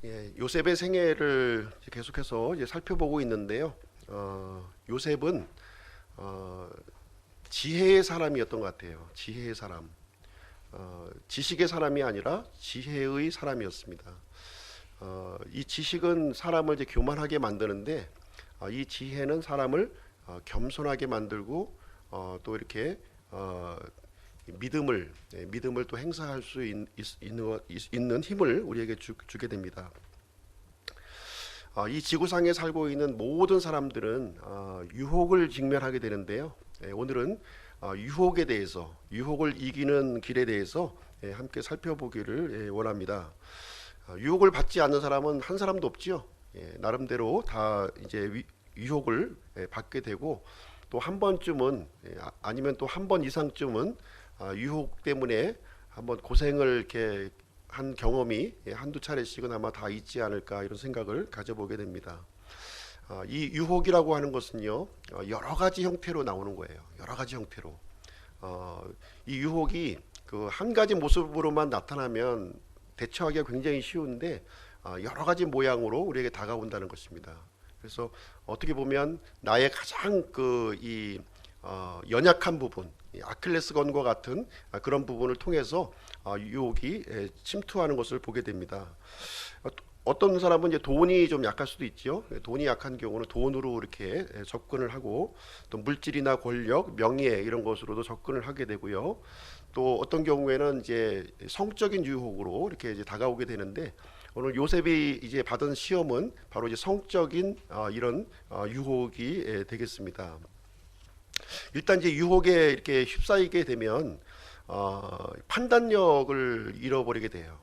요셉의 생애를 계속해서 이제 살펴보고 있는데요. 요셉은 어, 지혜의 사람이었던 것 같아요. 지혜의 사람, 지식의 사람이 아니라 지혜의 사람이었습니다. 이 지식은 사람을 이제 교만하게 만드는데, 이 지혜는 사람을 겸손하게 만들고, 또 이렇게 믿음을 또 행사할 수 있는 힘을 우리에게 주게 됩니다. 이 지구상에 살고 있는 모든 사람들은 유혹을 직면하게 되는데요. 오늘은 유혹에 대해서, 유혹을 이기는 길에 대해서 함께 살펴보기를 원합니다. 유혹을 받지 않는 사람은 한 사람도 없지요. 나름대로 다 이제 유혹을 받게 되고, 또 한 번쯤은, 아니면 또 한 번 이상쯤은 유혹 때문에 한번 고생을 이렇게 한 경험이 한두 차례씩은 아마 다 있지 않을까, 이런 생각을 가져보게 됩니다. 이 유혹이라고 하는 것은요, 여러 가지 형태로 나오는 거예요. 여러 가지 형태로. 이 유혹이 그 한 가지 모습으로만 나타나면 대처하기가 굉장히 쉬운데, 여러 가지 모양으로 우리에게 다가온다는 것입니다. 그래서 어떻게 보면 나의 가장 연약한 부분, 아킬레스건과 같은 그런 부분을 통해서 유혹이 침투하는 것을 보게 됩니다. 어떤 사람은 이제 돈이 좀 약할 수도 있죠. 돈이 약한 경우는 돈으로 이렇게 접근을 하고, 또 물질이나 권력, 명예 이런 것으로도 접근을 하게 되고요. 또 어떤 경우에는 이제 성적인 유혹으로 이렇게 이제 다가오게 되는데, 오늘 요셉이 이제 받은 시험은 바로 이제 성적인 이런 유혹이 되겠습니다. 일단 이제 유혹에 이렇게 휩싸이게 되면 판단력을 잃어버리게 돼요.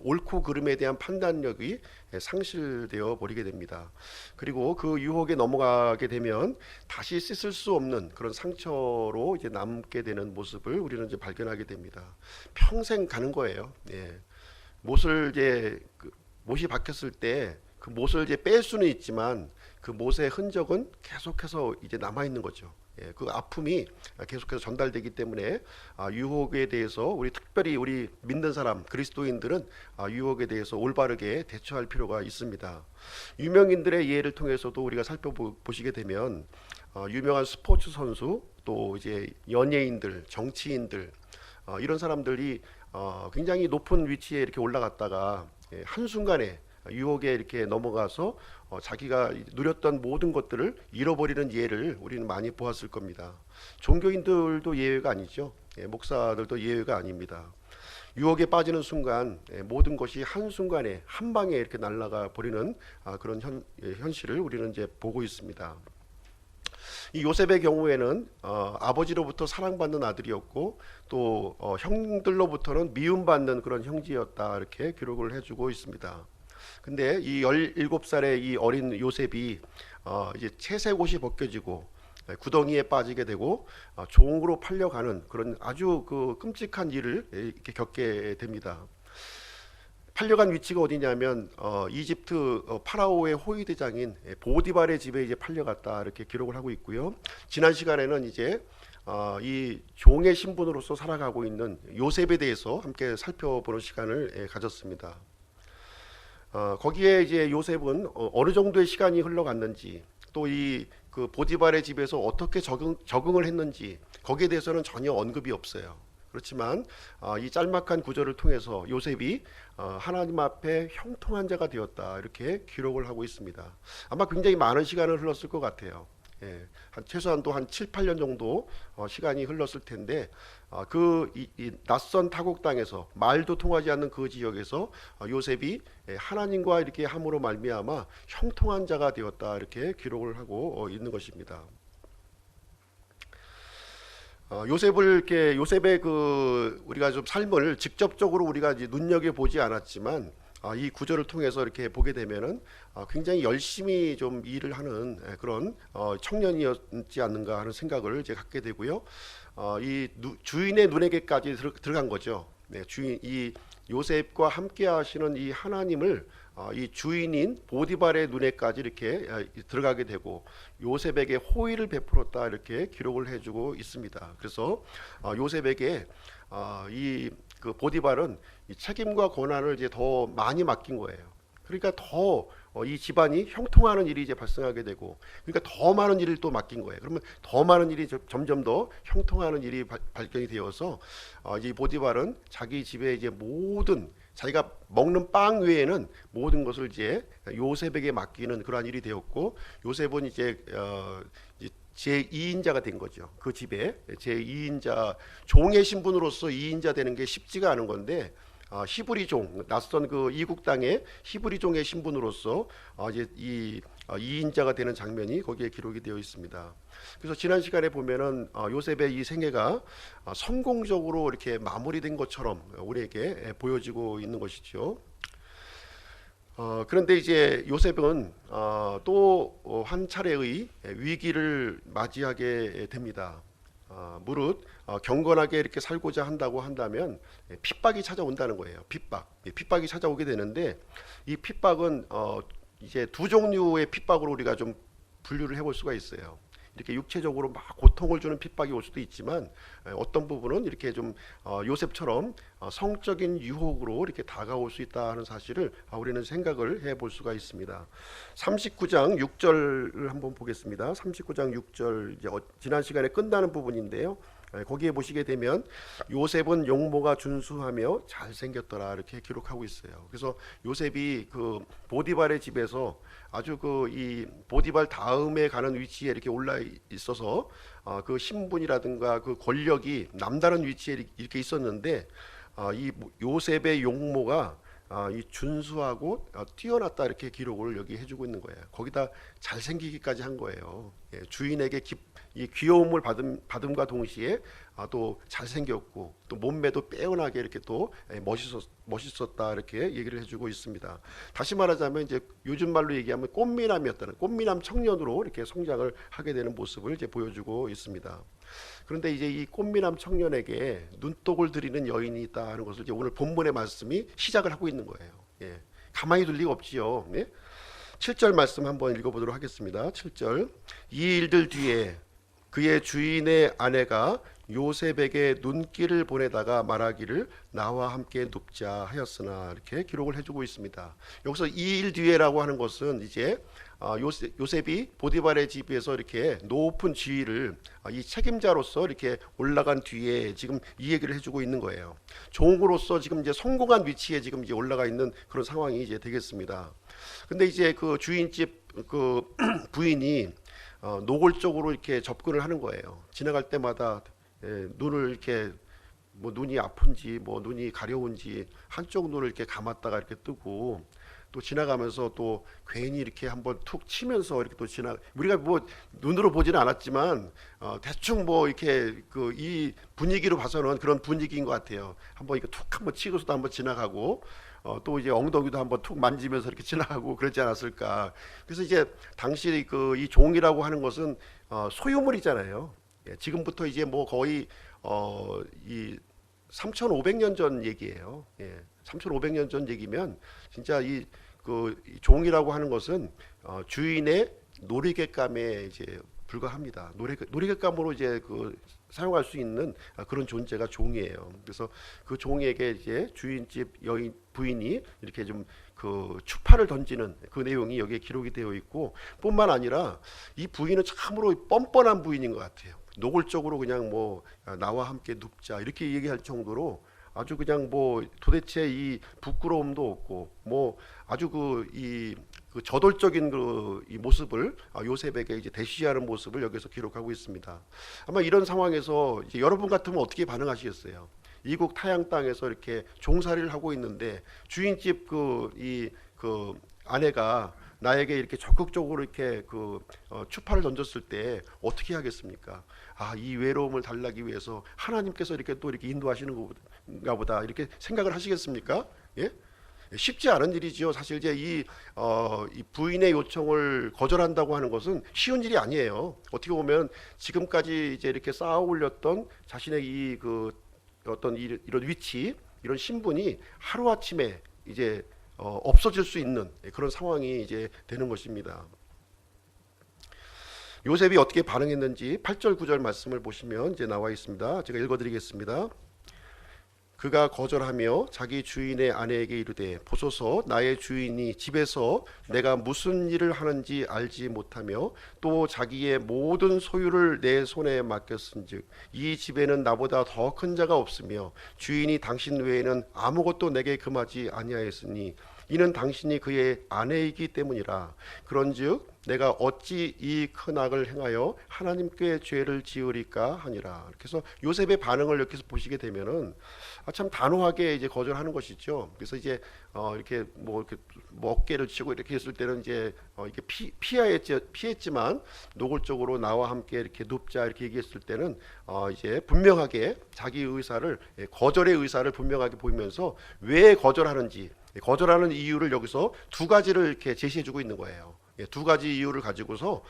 옳고 그름에 대한 판단력이 상실되어 버리게 됩니다. 그리고 그 유혹에 넘어가게 되면 다시 씻을 수 없는 그런 상처로 이제 남게 되는 모습을 우리는 이제 발견하게 됩니다. 평생 가는 거예요. 못을 이제 못이 박혔을 때 그 못을 이제 뺄 수는 있지만 그 못의 흔적은 계속해서 이제 남아 있는 거죠. 그 아픔이 계속해서 전달되기 때문에 유혹에 대해서 특별히 우리 믿는 사람 그리스도인들은 유혹에 대해서 올바르게 대처할 필요가 있습니다. 유명인들의 예를 통해서도 우리가 살펴보시게 되면 유명한 스포츠 선수, 또 이제 연예인들, 정치인들, 이런 사람들이 굉장히 높은 위치에 이렇게 올라갔다가 한순간에 유혹에 이렇게 넘어가서 자기가 누렸던 모든 것들을 잃어버리는 예를 우리는 많이 보았을 겁니다. 종교인들도 예외가 아니죠. 목사들도 예외가 아닙니다. 유혹에 빠지는 순간 모든 것이 한순간에 한 방에 이렇게 날아가 버리는 그런 현실을 우리는 이제 보고 있습니다. 이 요셉의 경우에는 아버지로부터 사랑받는 아들이었고, 또 형들로부터는 미움받는 그런 형제였다, 이렇게 기록을 해주고 있습니다. 근데 이 17살의 이 어린 요셉이 이제 채색옷이 벗겨지고 구덩이에 빠지게 되고 종으로 팔려가는 그런 아주 그 끔찍한 일을 이렇게 겪게 됩니다. 팔려간 위치가 어디냐면 이집트 파라오의 호위대장인 보디발의 집에 이제 팔려갔다, 이렇게 기록을 하고 있고요. 지난 시간에는 이제 이 종의 신분으로서 살아가고 있는 요셉에 대해서 함께 살펴보는 시간을 가졌습니다. 거기에 이제 요셉은 어느 정도의 시간이 흘러갔는지, 또 이 그 보디발의 집에서 어떻게 적응을 했는지, 거기에 대해서는 전혀 언급이 없어요. 그렇지만 이 짤막한 구절을 통해서 요셉이 하나님 앞에 형통한 자가 되었다, 이렇게 기록을 하고 있습니다. 아마 굉장히 많은 시간을 흘렀을 것 같아요. 최소한도 한 7, 8년 정도 시간이 흘렀을 텐데, 이 낯선 타국 땅에서 말도 통하지 않는 그 지역에서 요셉이 하나님과 이렇게 함으로 말미암아 형통한 자가 되었다, 이렇게 기록을 하고 있는 것입니다. 요셉의 우리가 좀 삶을 직접적으로 우리가 이제 눈여겨 보지 않았지만, 이 구절을 통해서 이렇게 보게 되면은 굉장히 열심히 좀 일을 하는 그런 청년이었지 않는가 하는 생각을 이제 갖게 되고요. 주인의 눈에게까지 들어간 거죠. 이 요셉과 함께 하시는 이 하나님을 이 주인인 보디발의 눈에까지 이렇게 들어가게 되고 요셉에게 호의를 베풀었다, 이렇게 기록을 해주고 있습니다. 그래서 요셉에게 이 보디발은 이 책임과 권한을 이제 더 많이 맡긴 거예요. 그러니까 더 이 집안이 형통하는 일이 이제 발생하게 되고, 그러니까 더 많은 일을 또 맡긴 거예요. 그러면 더 많은 일이 점점 더 형통하는 일이 발견이 되어서 이 보디발은 자기 집에 이제 모든 자기가 먹는 빵 외에는 모든 것을 이제 요셉에게 맡기는 그러한 일이 되었고, 요셉은 이제 제2인자가 된 거죠. 그 집에 제2인자, 종의 신분으로서 2인자 되는 게 쉽지가 않은 건데, 히브리 종, 낯선 그 이국 땅의 히브리 종의 신분으로서 이제 이 2인자가 되는 장면이 거기에 기록이 되어 있습니다. 그래서 지난 시간에 보면은 요셉의 이 생애가 성공적으로 이렇게 마무리된 것처럼 우리에게 보여지고 있는 것이죠. 그런데 이제 요셉은 또 한 차례의 위기를 맞이하게 됩니다. 무릇 경건하게 이렇게 살고자 한다고 한다면 핍박이 찾아온다는 거예요. 핍박이 찾아오게 되는데, 이 핍박은 이제 두 종류의 핍박으로 우리가 좀 분류를 해볼 수가 있어요. 이렇게 육체적으로 막 고통을 주는 핍박이 올 수도 있지만, 어떤 부분은 이렇게 좀 요셉처럼 성적인 유혹으로 이렇게 다가올 수 있다는 사실을 우리는 생각을 해볼 수가 있습니다. 39장 6절을 한번 보겠습니다. 39장 6절, 이제 지난 시간에 끝나는 부분인데요. 거기에 보시게 되면 요셉은 용모가 준수하며 잘생겼더라 이렇게 기록하고 있어요. 그래서 요셉이 그 보디발의 집에서 아주 그 이 보디발 다음에 가는 위치에 이렇게 올라 있어서 그 신분이라든가 그 권력이 남다른 위치에 이렇게 있었는데, 이 요셉의 용모가 이 준수하고 뛰어났다 이렇게 기록을 여기 해주고 있는 거예요. 거기다 잘생기기까지 한 거예요. 주인에게 이 귀여움을 받음과 동시에 또 잘생겼고 또 몸매도 빼어나게 이렇게 또 멋있었다 이렇게 얘기를 해주고 있습니다. 다시 말하자면 이제 요즘 말로 얘기하면 꽃미남 청년으로 이렇게 성장을 하게 되는 모습을 이제 보여주고 있습니다. 그런데 이제 이 꽃미남 청년에게 눈독을 들이는 여인이 있다는 것을 이제 오늘 본문의 말씀이 시작을 하고 있는 거예요. 가만히 둘 리가 없지요. 7절 말씀 한번 읽어보도록 하겠습니다. 7절, 이 일들 뒤에 그의 주인의 아내가 요셉에게 눈길을 보내다가 말하기를 나와 함께 눕자 하였으나 이렇게 기록을 해주고 있습니다. 여기서 이 일 뒤에라고 하는 것은 이제 요셉이 보디발의 집에서 이렇게 높은 지위를 이 책임자로서 이렇게 올라간 뒤에 지금 이 얘기를 해주고 있는 거예요. 종으로서 지금 이제 성공한 위치에 지금 이제 올라가 있는 그런 상황이 이제 되겠습니다. 근데 이제 그 주인집 그 부인이 노골적으로 이렇게 접근을 하는 거예요. 지나갈 때마다 눈을 이렇게 뭐 눈이 아픈지 뭐 눈이 가려운지 한쪽 눈을 이렇게 감았다가 이렇게 뜨고, 또 지나가면서 또 괜히 이렇게 한번 툭 치면서 이렇게 또 우리가 뭐 눈으로 보지는 않았지만 대충 뭐 이렇게 그 이 분위기로 봐서는 그런 분위기인 것 같아요. 한번 이렇게 툭 한번 치고서도 한번 지나가고 또 이제 엉덩이도 한번 툭 만지면서 이렇게 지나가고 그러지 않았을까. 그래서 이제 당시 그 이 종이라고 하는 것은 소유물이잖아요. 지금부터 이제 뭐 거의 이 3,500년 전 얘기예요. 3,500년 전 얘기면 진짜 이 종이라고 하는 것은 주인의 놀이객감에 이제 불과합니다. 놀이객감으로 이제 사용할 수 있는 그런 존재가 종이에요. 그래서 그 종에게 이제 주인집 여인 부인이 이렇게 좀 추파를 던지는 그 내용이 여기에 기록이 되어 있고, 뿐만 아니라 이 부인은 참으로 뻔뻔한 부인인 것 같아요. 노골적으로 그냥 뭐 나와 함께 눕자 이렇게 얘기할 정도로 아주 그냥 뭐 도대체 이 부끄러움도 없고 뭐 아주 이 저돌적인 이 모습을 요셉에게 이제 대시하는 모습을 여기서 기록하고 있습니다. 아마 이런 상황에서 이제 여러분 같으면 어떻게 반응하시겠어요? 이국 타양 땅에서 이렇게 종살이를 하고 있는데 주인집 아내가 나에게 이렇게 적극적으로 이렇게 추파를 던졌을 때 어떻게 하겠습니까? 이 외로움을 달래기 위해서 하나님께서 이렇게 또 이렇게 인도하시는 건가 보다 이렇게 생각을 하시겠습니까? 예? 쉽지 않은 일이지요. 사실 이제 이 부인의 요청을 거절한다고 하는 것은 쉬운 일이 아니에요. 어떻게 보면 지금까지 이제 이렇게 쌓아 올렸던 자신의 어떤 이런 위치, 이런 신분이 하루 아침에 이제 없어질 수 있는 그런 상황이 이제 되는 것입니다. 요셉이 어떻게 반응했는지 8절 9절 말씀을 보시면 이제 나와 있습니다. 제가 읽어드리겠습니다. 그가 거절하며 자기 주인의 아내에게 이르되 보소서 나의 주인이 집에서 내가 무슨 일을 하는지 알지 못하며 또 자기의 모든 소유를 내 손에 맡겼은즉 이 집에는 나보다 더 큰 자가 없으며 주인이 당신 외에는 아무것도 내게 금하지 아니하였으니 이는 당신이 그의 아내이기 때문이라. 그런즉 내가 어찌 이 큰 악을 행하여 하나님께 죄를 지으리까 하니라. 이렇게 해서 요셉의 반응을 여기서 보시게 되면은 참 단호하게 이제 거절하는 것이죠. 그래서 이제 이렇게 뭐 어깨를 치고 이렇게 했을 때는 이제 이렇게 피했지만 노골적으로 나와 함께 이렇게 눕자 이렇게 얘기했을 때는 이제 분명하게 자기 의사를 거절의 의사를 분명하게 보이면서 왜 거절하는지 거절하는 이유를 여기서 두 가지를 이렇게 제시해주고 있는 거예요. 두 가지 이유를 가지고서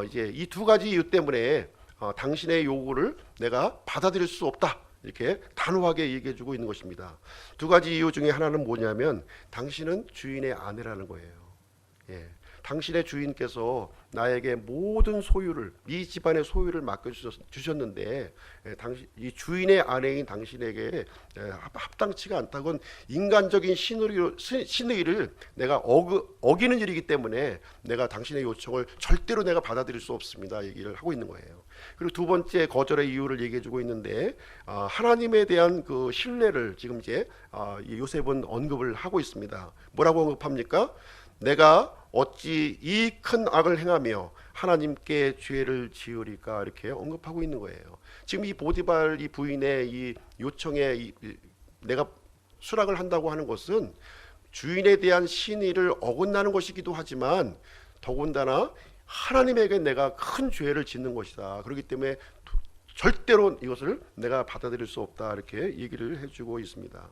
이제 이 두 가지 이유 때문에 당신의 요구를 내가 받아들일 수 없다 이렇게 단호하게 얘기해주고 있는 것입니다. 두 가지 이유 중에 하나는 뭐냐면 당신은 주인의 아내라는 거예요. 예. 당신의 주인께서 나에게 모든 소유를 이 집안의 소유를 맡겨주셨는데 이 주인의 아내인 당신에게 합당치가 않다곤 인간적인 신의를 내가 어기는 일이기 때문에 내가 당신의 요청을 절대로 내가 받아들일 수 없습니다 얘기를 하고 있는 거예요. 그리고 두 번째 거절의 이유를 얘기해주고 있는데 하나님에 대한 그 신뢰를 지금 이제 요셉은 언급을 하고 있습니다. 뭐라고 언급합니까? 내가 어찌 이 큰 악을 행하며 하나님께 죄를 지으리까 이렇게 언급하고 있는 거예요. 지금 이 보디발 이 부인의 이 요청에 내가 수락을 한다고 하는 것은 주인에 대한 신의를 어긋나는 것이기도 하지만 더군다나 하나님에게 내가 큰 죄를 짓는 것이다. 그렇기 때문에 절대로 이것을 내가 받아들일 수 없다 이렇게 얘기를 해주고 있습니다.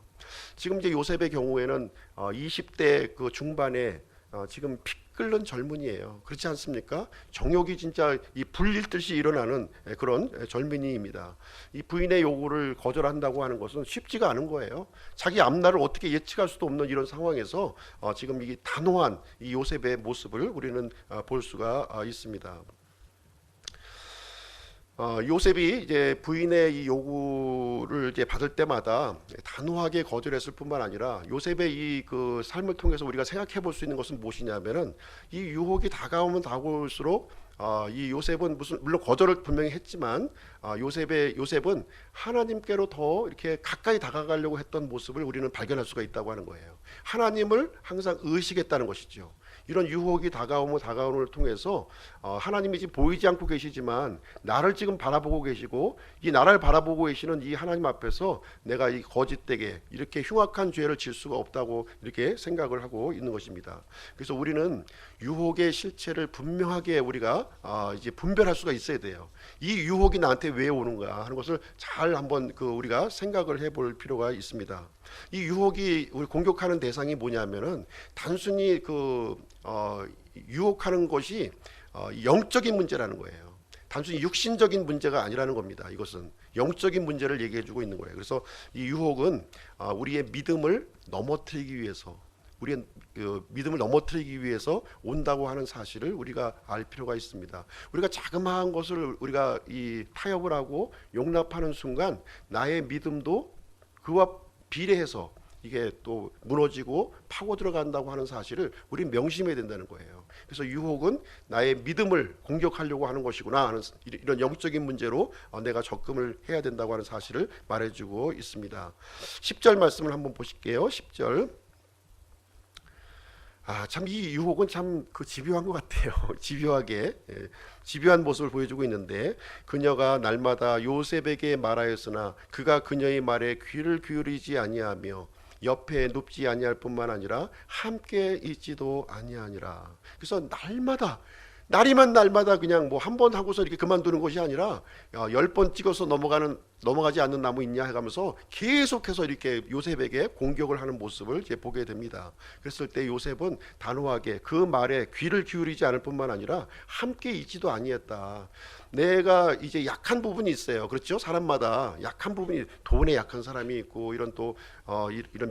지금 이제 요셉의 경우에는 20대 그 중반에 지금 피 끓는 젊은이에요. 그렇지 않습니까? 정욕이 진짜 이 불일듯이 일어나는 그런 젊은이입니다. 이 부인의 요구를 거절한다고 하는 것은 쉽지가 않은 거예요. 자기 앞날을 어떻게 예측할 수도 없는 이런 상황에서 지금 이 단호한 이 요셉의 모습을 우리는 볼 수가 있습니다. 요셉이 이제 부인의 이 요구를 이제 받을 때마다 단호하게 거절했을 뿐만 아니라 요셉의 이 그 삶을 통해서 우리가 생각해 볼 수 있는 것은 무엇이냐면은 이 유혹이 다가오면 다가올수록 이 요셉은 물론 거절을 분명히 했지만 요셉은 하나님께로 더 이렇게 가까이 다가가려고 했던 모습을 우리는 발견할 수가 있다고 하는 거예요. 하나님을 항상 의식했다는 것이죠. 이런 유혹이 다가옴을 통해서 하나님이 지금 보이지 않고 계시지만 나를 지금 바라보고 계시고 이 나를 바라보고 계시는 이 하나님 앞에서 내가 이 거짓되게 이렇게 흉악한 죄를 질 수가 없다고 이렇게 생각을 하고 있는 것입니다. 그래서 우리는 유혹의 실체를 분명하게 우리가 이제 분별할 수가 있어야 돼요. 이 유혹이 나한테 왜 오는가 하는 것을 잘 한번 우리가 생각을 해볼 필요가 있습니다. 이 유혹이 우리 공격하는 대상이 뭐냐면은 단순히 유혹하는 것이 영적인 문제라는 거예요. 단순히 육신적인 문제가 아니라는 겁니다. 이것은 영적인 문제를 얘기해주고 있는 거예요. 그래서 이 유혹은 우리의 믿음을 넘어뜨리기 위해서 온다고 하는 사실을 우리가 알 필요가 있습니다. 우리가 자그마한 것을 우리가 이 타협을 하고 용납하는 순간 나의 믿음도 그와 비례해서 이게 또 무너지고 파고 들어간다고 하는 사실을 우리 명심해야 된다는 거예요. 그래서 유혹은 나의 믿음을 공격하려고 하는 것이구나 하는 이런 영적인 문제로 내가 접근을 해야 된다고 하는 사실을 말해주고 있습니다. 10절 말씀을 한번 보실게요. 10절. 참 이 유혹은 참 집요한 것 같아요. 집요한 모습을 보여주고 있는데 그녀가 날마다 요셉에게 말하였으나 그가 그녀의 말에 귀를 기울이지 아니하며 옆에 눕지 아니할 뿐만 아니라 함께 있지도 아니하니라. 그래서 날마다 그냥 뭐 한 번 하고서 이렇게 그만두는 것이 아니라 10번 찍어서 넘어가지 않는 나무 있냐 해가면서 계속해서 이렇게 요셉에게 공격을 하는 모습을 이제 보게 됩니다. 그랬을 때 요셉은 단호하게 그 말에 귀를 기울이지 않을 뿐만 아니라 함께 있지도 아니했다. 내가 이제 약한 부분이 있어요. 그렇죠? 사람마다 약한 부분이, 돈에 약한 사람이 있고 이런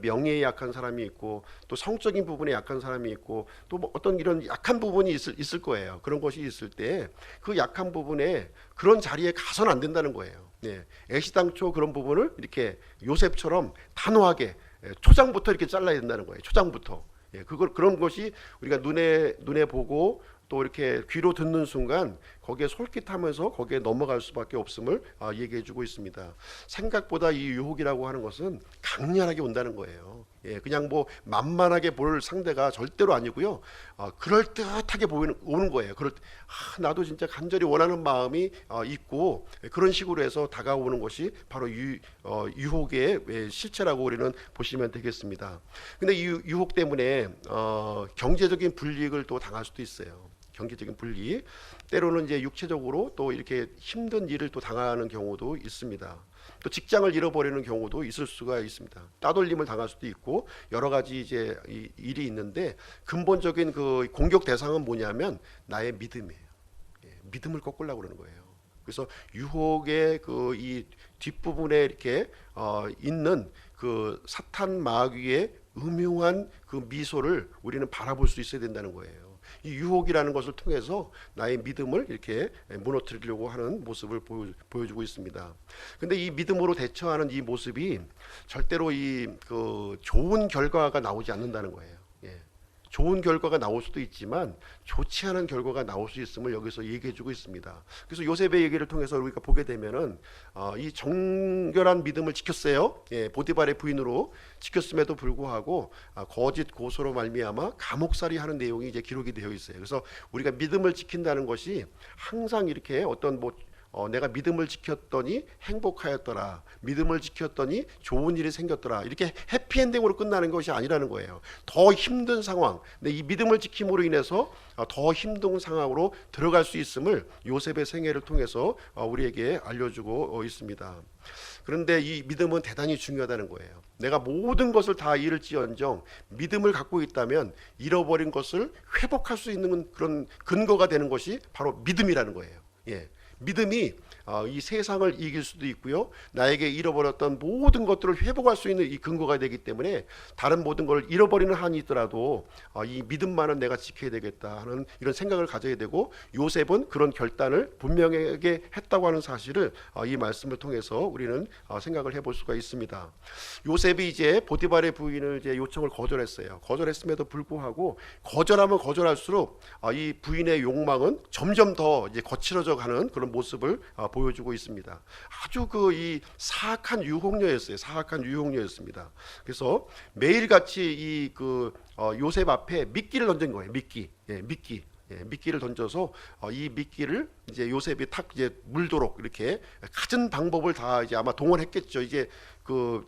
명예에 약한 사람이 있고 또 성적인 부분에 약한 사람이 있고 또 뭐 어떤 이런 약한 부분이 있을 거예요. 그런 것이 있을 때 그 약한 부분에 그런 자리에 가서는 안 된다는 거예요. 네, 애시당초 그런 부분을 이렇게 요셉처럼 단호하게 초장부터 이렇게 잘라야 된다는 거예요. 초장부터. 예, 그걸 그런 것이 우리가 눈에 보고 또 이렇게 귀로 듣는 순간 거기에 솔깃하면서 거기에 넘어갈 수밖에 없음을 얘기해주고 있습니다. 생각보다 이 유혹이라고 하는 것은 강렬하게 온다는 거예요. 예, 그냥 뭐 만만하게 볼 상대가 절대로 아니고요. 그럴듯하게 오는 거예요. 나도 진짜 간절히 원하는 마음이 있고 그런 식으로 해서 다가오는 것이 바로 유혹의 실체라고 우리는 보시면 되겠습니다. 근데 이 유혹 때문에 경제적인 불이익을 또 당할 수도 있어요. 경제적인 불이익, 때로는 이제 육체적으로 또 이렇게 힘든 일을 또 당하는 경우도 있습니다. 또 직장을 잃어버리는 경우도 있을 수가 있습니다. 따돌림을 당할 수도 있고 여러 가지 이제 일이 있는데 근본적인 그 공격 대상은 뭐냐면 나의 믿음이에요. 믿음을 꺾으려고 그러는 거예요. 그래서 유혹의 그 이 뒷부분에 이렇게 있는 그 사탄 마귀의 음흉한 그 미소를 우리는 바라볼 수 있어야 된다는 거예요. 이 유혹이라는 것을 통해서 나의 믿음을 이렇게 무너뜨리려고 하는 모습을 보여주고 있습니다. 근데 이 믿음으로 대처하는 이 모습이 절대로 그 좋은 결과가 나오지 않는다는 거예요. 예. 좋은 결과가 나올 수도 있지만 좋지 않은 결과가 나올 수 있음을 여기서 얘기해주고 있습니다. 그래서 요셉의 얘기를 통해서 우리가 보게 되면은 이 정결한 믿음을 지켰어요. 예, 보디발의 부인으로 지켰음에도 불구하고 거짓 고소로 말미암아 감옥살이 하는 내용이 이제 기록이 되어 있어요. 그래서 우리가 믿음을 지킨다는 것이 항상 이렇게 어떤 내가 믿음을 지켰더니 행복하였더라, 믿음을 지켰더니 좋은 일이 생겼더라, 이렇게 해피엔딩으로 끝나는 것이 아니라는 거예요. 더 힘든 상황, 근데 이 믿음을 지킴으로 인해서 더 힘든 상황으로 들어갈 수 있음을 요셉의 생애를 통해서 우리에게 알려주고 있습니다. 그런데 이 믿음은 대단히 중요하다는 거예요. 내가 모든 것을 다 잃을지언정 믿음을 갖고 있다면 잃어버린 것을 회복할 수 있는 그런 근거가 되는 것이 바로 믿음이라는 거예요. 예. 믿음이 이 세상을 이길 수도 있고요, 나에게 잃어버렸던 모든 것들을 회복할 수 있는 이 근거가 되기 때문에 다른 모든 걸 잃어버리는 한이 있더라도 이 믿음만은 내가 지켜야 되겠다 하는 이런 생각을 가져야 되고, 요셉은 그런 결단을 분명하게 했다고 하는 사실을 이 말씀을 통해서 우리는 생각을 해볼 수가 있습니다. 요셉이 이제 보디발의 부인을 이제 요청을 거절했어요. 거절했음에도 불구하고 거절하면 거절할수록 이 부인의 욕망은 점점 더 이제 거칠어져 가는 그런 모습을 보여주고 있습니다. 아주 이 사악한 유혹녀였어요. 사악한 유혹녀였습니다. 그래서 매일같이 요셉 앞에 미끼를 던진 거예요. 미끼. 예, 미끼. 예, 미끼를 던져서 이 미끼를 이제 요셉이 탁 이제 물도록 이렇게 갖은 방법을 다 이제 아마 동원했겠죠. 이제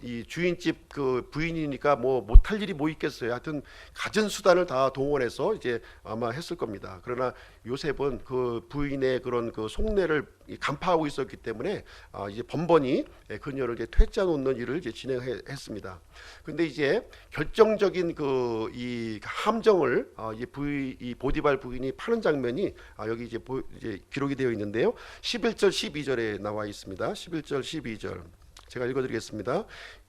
이 주인집 그 부인이니까 뭐 못할 일이 뭐 있겠어요. 하여튼 갖은 수단을 다 동원해서 이제 아마 했을 겁니다. 그러나 요셉은 그 부인의 그런 그 속내를 간파하고 있었기 때문에 이제 번번이 그녀를 이제 퇴짜 놓는 일을 이제 진행했습니다. 근데 이제 결정적인 이 함정을 이 보디발 부인이 파는 장면이 여기 이제 기록이 되어 있는데요. 11절 12절에 나와 있습니다. 11절 12절 제가 읽어드리겠습니다.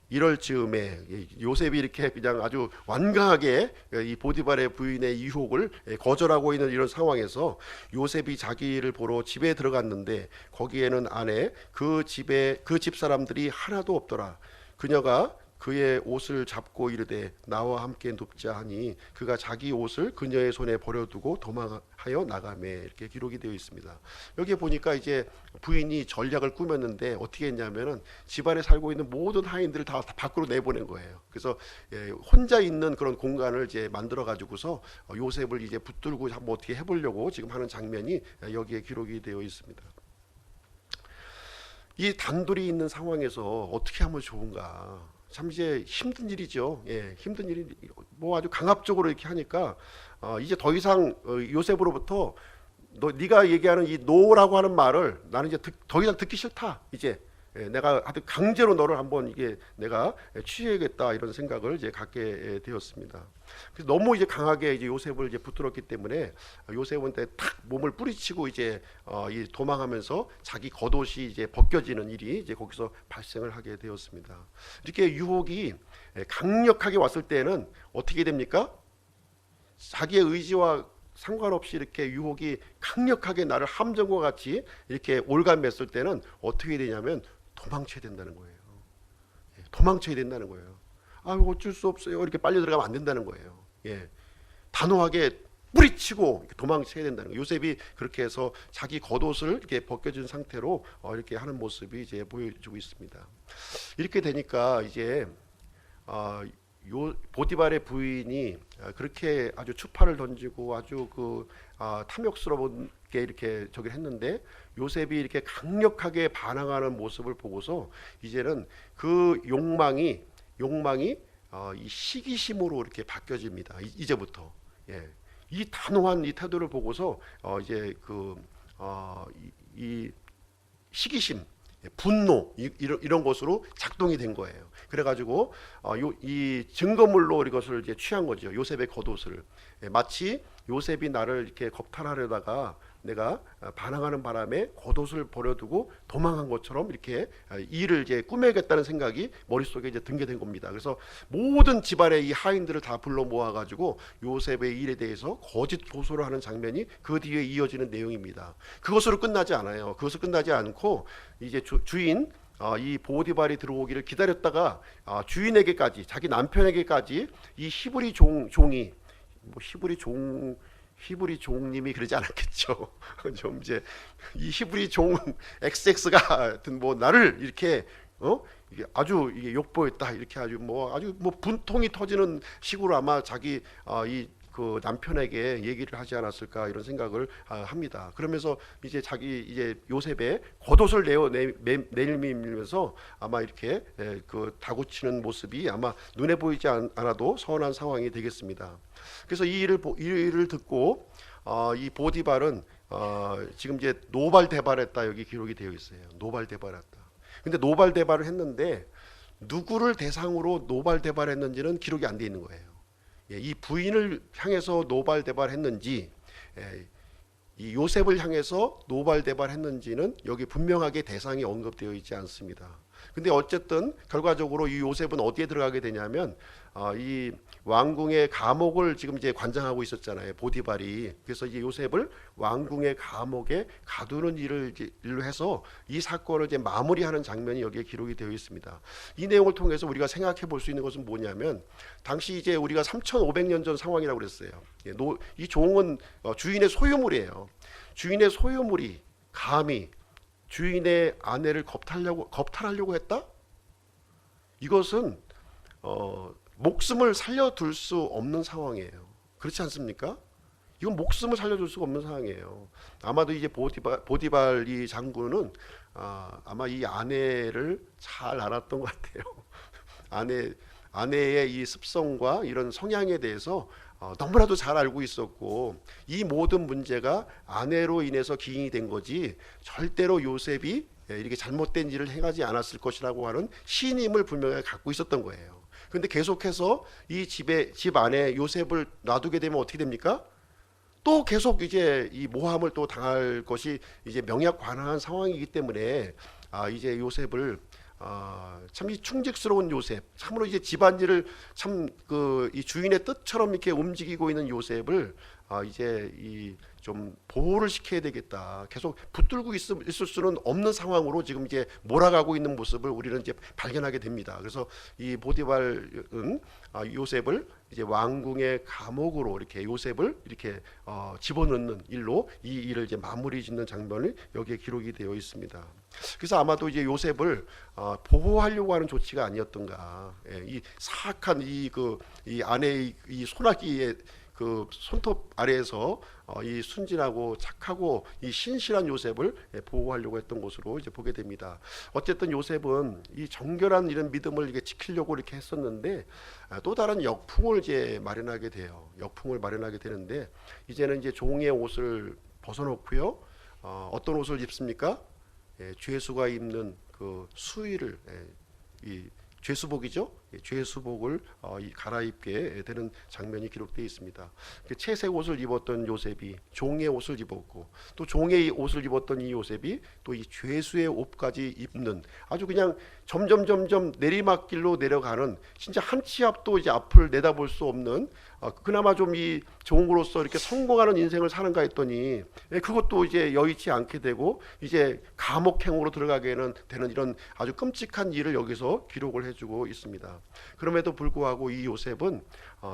이럴 즈음에 요셉이 이렇게 그냥 아주 완강하게 이 보디발의 부인의 유혹을 거절하고 있는 이런 상황에서 요셉이 자기를 보러 집에 들어갔는데 거기에는 안에 그 집 사람들이 하나도 없더라. 그녀가 그의 옷을 잡고 이르되 나와 함께 눕자 하니 그가 자기 옷을 그녀의 손에 버려두고 도망하여 나가매, 이렇게 기록이 되어 있습니다. 여기에 보니까 이제 부인이 전략을 꾸몄는데 어떻게 했냐면은 집안에 살고 있는 모든 하인들을 다 밖으로 내보낸 거예요. 그래서 혼자 있는 그런 공간을 이제 만들어 가지고서 요셉을 이제 붙들고 한번 어떻게 해보려고 지금 하는 장면이 여기에 기록이 되어 있습니다. 이 단둘이 있는 상황에서 어떻게 하면 좋은가? 참 이제 힘든 일이죠. 예, 힘든 일이 뭐 아주 강압적으로 이렇게 하니까 이제 더 이상 요셉으로부터 네가 얘기하는 이 노라고 하는 말을 나는 이제 더 이상 듣기 싫다. 이제 내가 하여튼 강제로 너를 한번 내가 취해야겠다, 이런 생각을 이제 갖게 되었습니다. 그래서 너무 이제 강하게 이제 요셉을 이제 붙들었기 때문에 요셉한테 탁 몸을 뿌리치고 이제 도망하면서 자기 겉옷이 이제 벗겨지는 일이 이제 거기서 발생을 하게 되었습니다. 이렇게 유혹이 강력하게 왔을 때는 어떻게 됩니까? 자기의 의지와 상관없이 이렇게 유혹이 강력하게 나를 함정과 같이 이렇게 올감했을 때는 어떻게 되냐면 도망쳐야 된다는 거예요. 도망쳐야 된다는 거예요. 아, 어쩔 수 없어요. 이렇게 빨려 들어가면 안 된다는 거예요. 예. 단호하게 뿌리치고 도망쳐야 된다는 거예요. 요셉이 그렇게 해서 자기 겉옷을 이렇게 벗겨진 상태로 이렇게 하는 모습이 이제 보여주고 있습니다. 이렇게 되니까 이제 요 보디발의 부인이 그렇게 아주 추파를 던지고 아주 탐욕스럽게 이렇게 저기를 했는데 요셉이 이렇게 강력하게 반항하는 모습을 보고서 이제는 그 욕망이 이 시기심으로 이렇게 바뀌어집니다. 이제부터. 예. 이 단호한 이 태도를 보고서 이제 이 시기심, 분노 이런 것으로 작동이 된 거예요. 그래가지고 이 증거물로 이것을 이제 취한 거죠. 요셉의 겉옷을. 마치 요셉이 나를 이렇게 겁탈하려다가 내가 반항하는 바람에 겉옷을 버려두고 도망한 것처럼 이렇게 일을 이제 꾸며야겠다는 생각이 머릿속에 이제 든게 된 겁니다. 그래서 모든 집안의 이 하인들을 다 불러 모아가지고 요셉의 일에 대해서 거짓 조소를 하는 장면이 그 뒤에 이어지는 내용입니다. 그것으로 끝나지 않아요. 그것으로 끝나지 않고 이제 주인 이 보디발이 들어오기를 기다렸다가 주인에게까지, 자기 남편에게까지 이 히브리 종이 뭐 히브리 종님이 그러지 않았겠죠. 좀 이제 이 히브리 종 XX가 하여튼 뭐 나를 이렇게 이게 아주 이게 욕보였다 이렇게 아주 뭐 분통이 터지는 식으로 아마 자기 이 그 남편에게 얘기를 하지 않았을까 이런 생각을 합니다. 그러면서 이제 자기 이제 요셉의 겉옷을 내밀면서 아마 이렇게 그 다구치는 모습이 아마 눈에 보이지 않아도 서운한 상황이 되겠습니다. 그래서 이 일을 듣고 이 보디발은 지금 이제 노발대발했다 여기 기록이 되어 있어요. 노발대발했다. 근데 노발대발을 했는데 누구를 대상으로 노발대발했는지는 기록이 안 돼 있는 거예요. 이 부인을 향해서 노발대발했는지 이 요셉을 향해서 노발대발했는지는 여기 분명하게 대상이 언급되어 있지 않습니다. 근데 어쨌든 결과적으로 이 요셉은 어디에 들어가게 되냐면 이 왕궁의 감옥을 지금 이제 관장하고 있었잖아요. 보디발이. 그래서 이제 요셉을 왕궁의 감옥에 가두는 일로 해서 이 사건을 이제 마무리하는 장면이 여기에 기록이 되어 있습니다. 이 내용을 통해서 우리가 생각해 볼 수 있는 것은 뭐냐면 당시 이제 우리가 3,500년 전 상황이라고 그랬어요. 이 종은 주인의 소유물이에요. 주인의 소유물이 감히 주인의 아내를 겁탈하려고 했다? 이것은 목숨을 살려둘 수 없는 상황이에요. 그렇지 않습니까? 이건 목숨을 살려둘 수가 없는 상황이에요. 아마도 이제 보디발 이 장군은 아마 이 아내를 잘 알았던 것 같아요. 아내의 이 습성과 이런 성향에 대해서 너무나도 잘 알고 있었고 이 모든 문제가 아내로 인해서 기인이 된 거지 절대로 요셉이 이렇게 잘못된 일을 행하지 않았을 것이라고 하는 신임을 분명히 갖고 있었던 거예요. 그런데 계속해서 이 집 안에 요셉을 놔두게 되면 어떻게 됩니까? 또 계속 이제 이 모함을 또 당할 것이 이제 명약관화한 상황이기 때문에 이제 요셉을 참 이 충직스러운 요셉, 참으로 이제 집안일을 참 이 주인의 뜻처럼 이렇게 움직이고 있는 요셉을 이제 이 좀 보호를 시켜야 되겠다. 계속 붙들고 있을 수는 없는 상황으로 지금 이제 몰아가고 있는 모습을 우리는 이제 발견하게 됩니다. 그래서 이 보디발은 요셉을 이제 왕궁의 감옥으로 이렇게 요셉을 이렇게 집어넣는 일로 이 일을 이제 마무리 짓는 장면이 여기에 기록이 되어 있습니다. 그래서 아마도 이제 요셉을 보호하려고 하는 조치가 아니었던가. 이 사악한 이 아내의 이 소나기의 그 손톱 아래에서 이 순진하고 착하고 이 신실한 요셉을 보호하려고 했던 것으로 이제 보게 됩니다. 어쨌든 요셉은 이 정결한 이런 믿음을 이렇게 지키려고 이렇게 했었는데 또 다른 역풍을 이제 마련하게 돼요. 역풍을 마련하게 되는데 이제는 이제 종의 옷을 벗어놓고요. 어떤 옷을 입습니까? 죄수가 입는 그 수의를 이 죄수복이죠. 죄수복을 갈아입게 되는 장면이 기록되어 있습니다. 채색 옷을 입었던 요셉이 종의 옷을 입었고, 또 종의 옷을 입었던 이 요셉이 또 이 죄수의 옷까지 입는, 아주 그냥 점점 내리막길로 내려가는, 진짜 한 치 앞도 이제 앞을 내다볼 수 없는, 그나마 좀 이 종으로서 이렇게 성공하는 인생을 사는가 했더니 그것도 이제 여의치 않게 되고 이제 감옥행으로 들어가게 되는 이런 아주 끔찍한 일을 여기서 기록을 해주고 있습니다. 그럼에도 불구하고 이 요셉은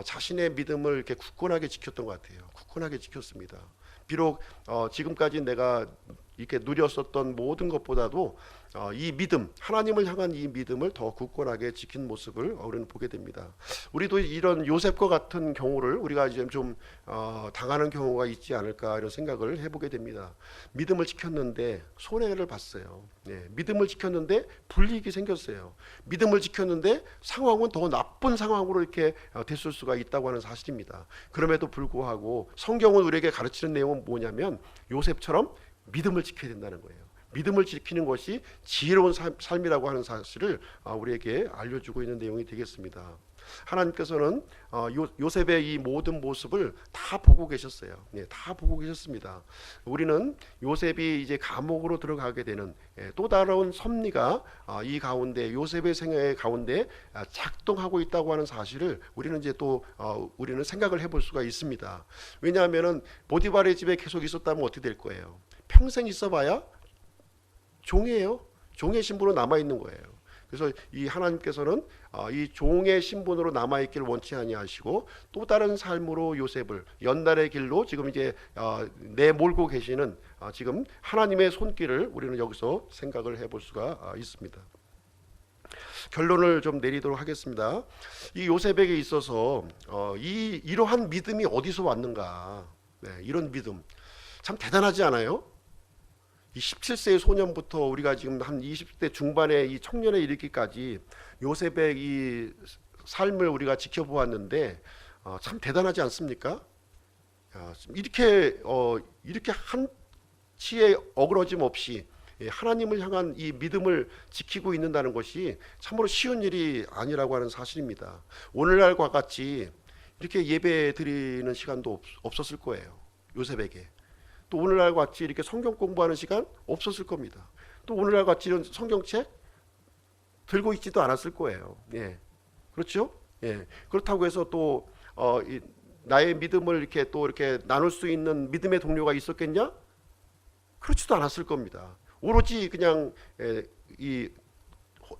자신의 믿음을 이렇게 굳건하게 지켰던 것 같아요. 굳건하게 지켰습니다. 비록 지금까지 내가 이렇게 누렸었던 모든 것보다도 이 믿음, 하나님을 향한 이 믿음을 더 굳건하게 지킨 모습을 우리는 보게 됩니다. 우리도 이런 요셉과 같은 경우를 우리가 이제 좀 당하는 경우가 있지 않을까 이런 생각을 해보게 됩니다. 믿음을 지켰는데 손해를 봤어요. 믿음을 지켰는데 불이익이 생겼어요. 믿음을 지켰는데 상황은 더 나쁜 상황으로 이렇게 됐을 수가 있다고 하는 사실입니다. 그럼에도 불구하고 성경은 우리에게 가르치는 내용은 뭐냐면 요셉처럼 믿음을 지켜야 된다는 거예요. 믿음을 지키는 것이 지혜로운 삶이라고 하는 사실을 우리에게 알려주고 있는 내용이 되겠습니다. 하나님께서는 요셉의 이 모든 모습을 다 보고 계셨어요. 다 보고 계셨습니다. 우리는 요셉이 이제 감옥으로 들어가게 되는 또 다른 섭리가 이 가운데, 요셉의 생애 가운데 작동하고 있다고 하는 사실을 우리는 이제 또 우리는 생각을 해볼 수가 있습니다. 왜냐하면은 보디발의 집에 계속 있었다면 어떻게 될 거예요? 평생 있어봐야 종이에요. 종의 신분으로 남아 있는 거예요. 그래서 이 하나님께서는 이 종의 신분으로 남아 있기를 원치 아니하시고 또 다른 삶으로 요셉을 연단의 길로 지금 이제 내몰고 계시는 지금 하나님의 손길을 우리는 여기서 생각을 해볼 수가 있습니다. 결론을 좀 내리도록 하겠습니다. 이 요셉에게 있어서 이러한 믿음이 어디서 왔는가? 이런 믿음 참 대단하지 않아요? 이 17세의 소년부터 우리가 지금 한 20대 중반의 이 청년에 이르기까지 요셉의 이 삶을 우리가 지켜보았는데 참 대단하지 않습니까? 이렇게 한치의 어그러짐 없이 하나님을 향한 이 믿음을 지키고 있는다는 것이 참으로 쉬운 일이 아니라고 하는 사실입니다. 오늘날과 같이 이렇게 예배 드리는 시간도 없었을 거예요. 요셉에게. 또 오늘날 같이 이렇게 성경 공부하는 시간 없었을 겁니다. 또 오늘날 같이 이런 성경책 들고 있지도 않았을 거예요. 그렇죠? 그렇다고 해서 또 나의 믿음을 이렇게 또 이렇게 나눌 수 있는 믿음의 동료가 있었겠냐? 그렇지도 않았을 겁니다. 오로지 그냥 이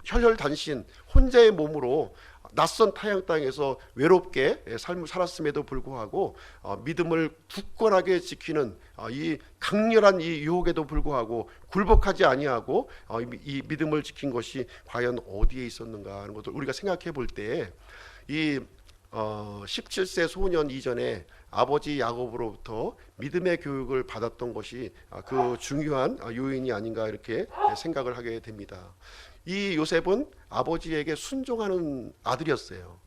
혈혈단신 혼자의 몸으로 낯선 타양 땅에서 외롭게 삶을 살았음에도 불구하고 믿음을 굳건하게 지키는 이 강렬한 이 유혹에도 불구하고 굴복하지 아니하고 이 믿음을 지킨 것이 과연 어디에 있었는가 하는 것을 우리가 생각해 볼 때 이 17세 소년 이전에 아버지 야곱으로부터 믿음의 교육을 받았던 것이 그 중요한 요인이 아닌가 이렇게 생각을 하게 됩니다. 이 요셉은 아버지에게 순종하는 아들이었어요.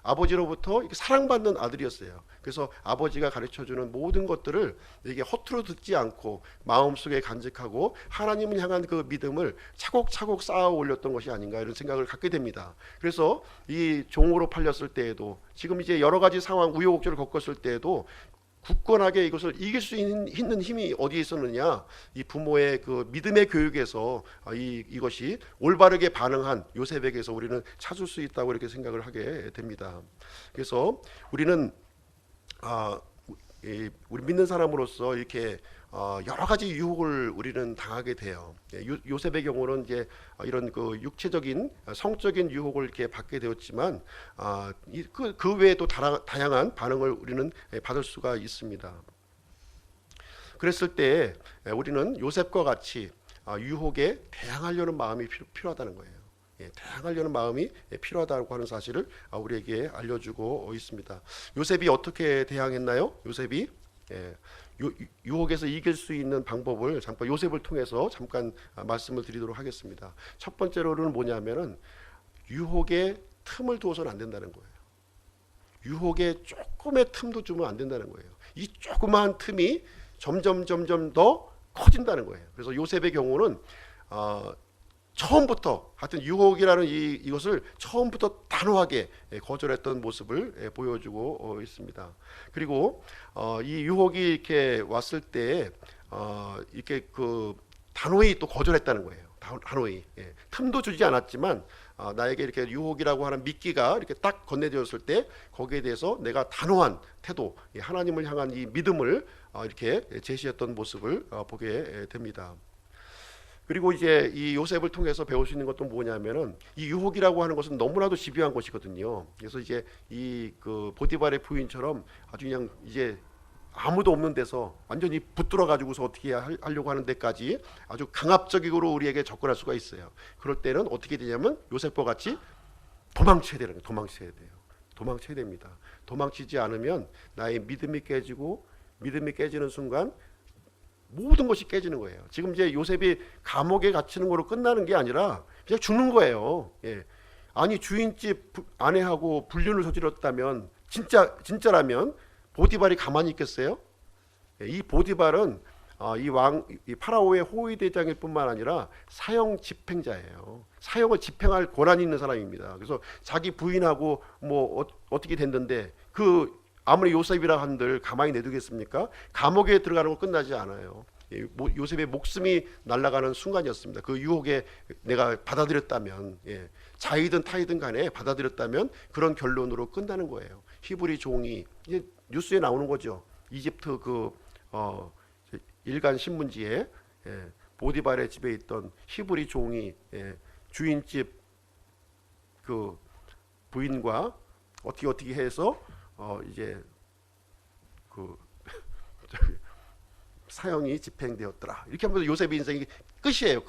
아버지로부터 사랑받는 아들이었어요. 그래서 아버지가 가르쳐주는 모든 것들을 이게 허투루 듣지 않고 마음속에 간직하고 하나님을 향한 그 믿음을 차곡차곡 쌓아 올렸던 것이 아닌가 이런 생각을 갖게 됩니다. 그래서 이 종으로 팔렸을 때에도 지금 이제 여러 가지 상황 우여곡절을 겪었을 때에도 굳건하게 이것을 이길 수 있는 힘이 어디에 있었느냐? 이 부모의 그 믿음의 교육에서 이것이 올바르게 반응한 요셉에게서 우리는 찾을 수 있다고 이렇게 생각을 하게 됩니다. 그래서 우리는 우리 믿는 사람으로서 이렇게 여러 가지 유혹을 우리는 당하게 돼요. 요셉의 경우는 이제 이런 그 육체적인 성적인 유혹을 이렇게 받게 되었지만 그 외에도 다양한 반응을 우리는 받을 수가 있습니다. 그랬을 때 우리는 요셉과 같이 유혹에 대항하려는 마음이 필요하다는 거예요. 대항하려는 마음이 필요하다고 하는 사실을 우리에게 알려주고 있습니다. 요셉이 어떻게 대항했나요? 요셉이 유혹에서 이길 수 있는 방법을 잠깐 요셉을 통해서 잠깐 말씀을 드리도록 하겠습니다. 첫 번째로는 뭐냐면은 유혹에 틈을 두어서는 안 된다는 거예요. 유혹에 조금의 틈도 주면 안 된다는 거예요. 이 조그마한 틈이 점점 더 커진다는 거예요. 그래서 요셉의 경우는 처음부터 하여튼 유혹이라는 이것을 처음부터 단호하게 거절했던 모습을 보여주고 있습니다. 그리고 이 유혹이 이렇게 왔을 때 이렇게 그 단호히 또 거절했다는 거예요. 단호히 틈도 주지 않았지만 나에게 이렇게 유혹이라고 하는 미끼가 이렇게 딱 건네졌을 때 거기에 대해서 내가 단호한 태도, 하나님을 향한 이 믿음을 이렇게 제시했던 모습을 보게 됩니다. 그리고 이제 이 요셉을 통해서 배울 수 있는 것도 뭐냐면은 이 유혹이라고 하는 것은 너무나도 집요한 것이거든요. 그래서 이제 이 그 보디발의 부인처럼 아주 그냥 이제 아무도 없는 데서 완전히 붙들어 가지고서 어떻게 하려고 하는 데까지 아주 강압적으로 우리에게 접근할 수가 있어요. 그럴 때는 어떻게 되냐면 요셉과 같이 도망쳐야 되는 거예요. 도망쳐야 돼요. 도망쳐야 됩니다. 도망치지 않으면 나의 믿음이 깨지고, 믿음이 깨지는 순간 모든 것이 깨지는 거예요. 지금 이제 요셉이 감옥에 갇히는 거로 끝나는 게 아니라 그냥 죽는 거예요. 아니 주인집 아내하고 불륜을 저질렀다면 진짜라면 보디발이 가만히 있겠어요? 이 보디발은 이 파라오의 호위 대장일 뿐만 아니라 사형 집행자예요. 사형을 집행할 권한이 있는 사람입니다. 그래서 자기 부인하고 뭐 어떻게 됐는데 아무리 요셉이라 한들 가만히 내두겠습니까? 감옥에 들어가는 거 끝나지 않아요. 요셉의 목숨이 날아가는 순간이었습니다. 그 유혹에 내가 받아들였다면, 자이든 타이든 간에 받아들였다면 그런 결론으로 끝나는 거예요. 히브리 종이 이제 뉴스에 나오는 거죠. 이집트 일간 신문지에 보디발의 집에 있던 히브리 종이 주인집 그 부인과 어떻게 해서 이제 사형이 집행되었더라. 이렇게 하면서 요셉의 인생이 끝이에요.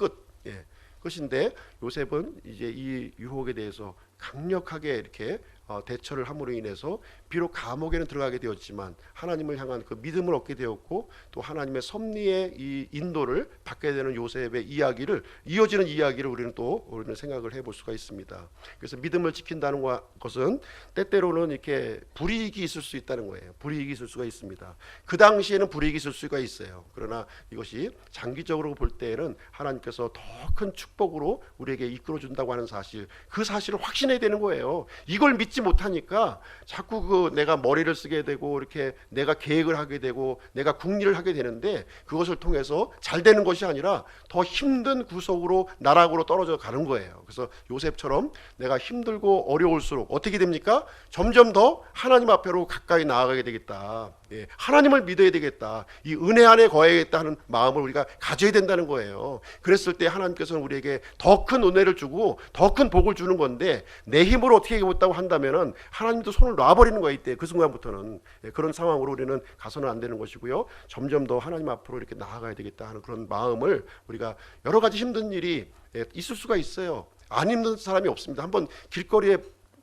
끝인데 요셉은 이제 이 유혹에 대해서 강력하게 이렇게 대처를 함으로 인해서 비록 감옥에는 들어가게 되었지만 하나님을 향한 그 믿음을 얻게 되었고, 또 하나님의 섭리의 이 인도를 받게 되는 요셉의 이어지는 이야기를 우리는 생각을 해볼 수가 있습니다. 그래서 믿음을 지킨다는 것은 때때로는 이렇게 불이익이 있을 수 있다는 거예요. 불이익이 있을 수가 있습니다. 그 당시에는 불이익이 있을 수가 있어요. 그러나 이것이 장기적으로 볼 때에는 하나님께서 더 큰 축복으로 우리에게 이끌어 준다고 하는 사실, 그 사실을 확신해야 되는 거예요. 이걸 믿지 못하니까 자꾸 내가 머리를 쓰게 되고 이렇게 내가 계획을 하게 되고 내가 궁리를 하게 되는데, 그것을 통해서 잘 되는 것이 아니라 더 힘든 구석으로 나락으로 떨어져 가는 거예요. 그래서 요셉처럼 내가 힘들고 어려울수록 어떻게 됩니까? 점점 더 하나님 앞으로 가까이 나아가게 되겠다. 하나님을 믿어야 되겠다. 이 은혜 안에 거해야겠다 하는 마음을 우리가 가져야 된다는 거예요. 그랬을 때 하나님께서는 우리에게 더 큰 은혜를 주고 더 큰 복을 주는 건데, 내 힘으로 어떻게 해보겠다고 한다면은 하나님도 손을 놔버리는 거예요. 이때 그 순간부터는 그런 상황으로 우리는 가서는 안 되는 것이고요. 점점 더 하나님 앞으로 이렇게 나아가야 되겠다 하는 그런 마음을, 우리가 여러 가지 힘든 일이 있을 수가 있어요. 안 힘든 사람이 없습니다. 한번 길거리에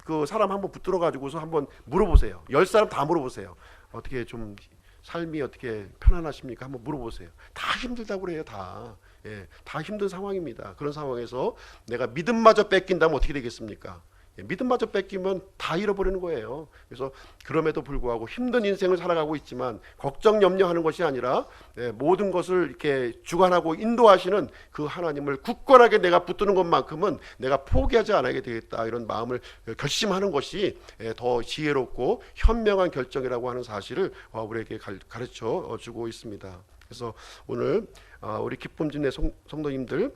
그 사람 한번 붙들어 가지고서 한번 물어보세요. 10사람 다 물어보세요. 어떻게 좀 삶이 어떻게 편안하십니까? 한번 물어보세요. 다 힘들다고 그래요. 다 힘든 상황입니다. 그런 상황에서 내가 믿음마저 뺏긴다면 어떻게 되겠습니까? 믿음마저 뺏기면 다 잃어버리는 거예요. 그래서 그럼에도 불구하고 힘든 인생을 살아가고 있지만 걱정 염려하는 것이 아니라 모든 것을 이렇게 주관하고 인도하시는 그 하나님을 굳건하게 내가 붙드는 것만큼은 내가 포기하지 않아야 되겠다, 이런 마음을 결심하는 것이 더 지혜롭고 현명한 결정이라고 하는 사실을 우리에게 가르쳐 주고 있습니다. 그래서 오늘 우리 기쁨진의 성도님들,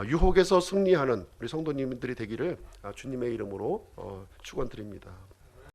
유혹에서 승리하는 우리 성도님들이 되기를 주님의 이름으로 축원드립니다.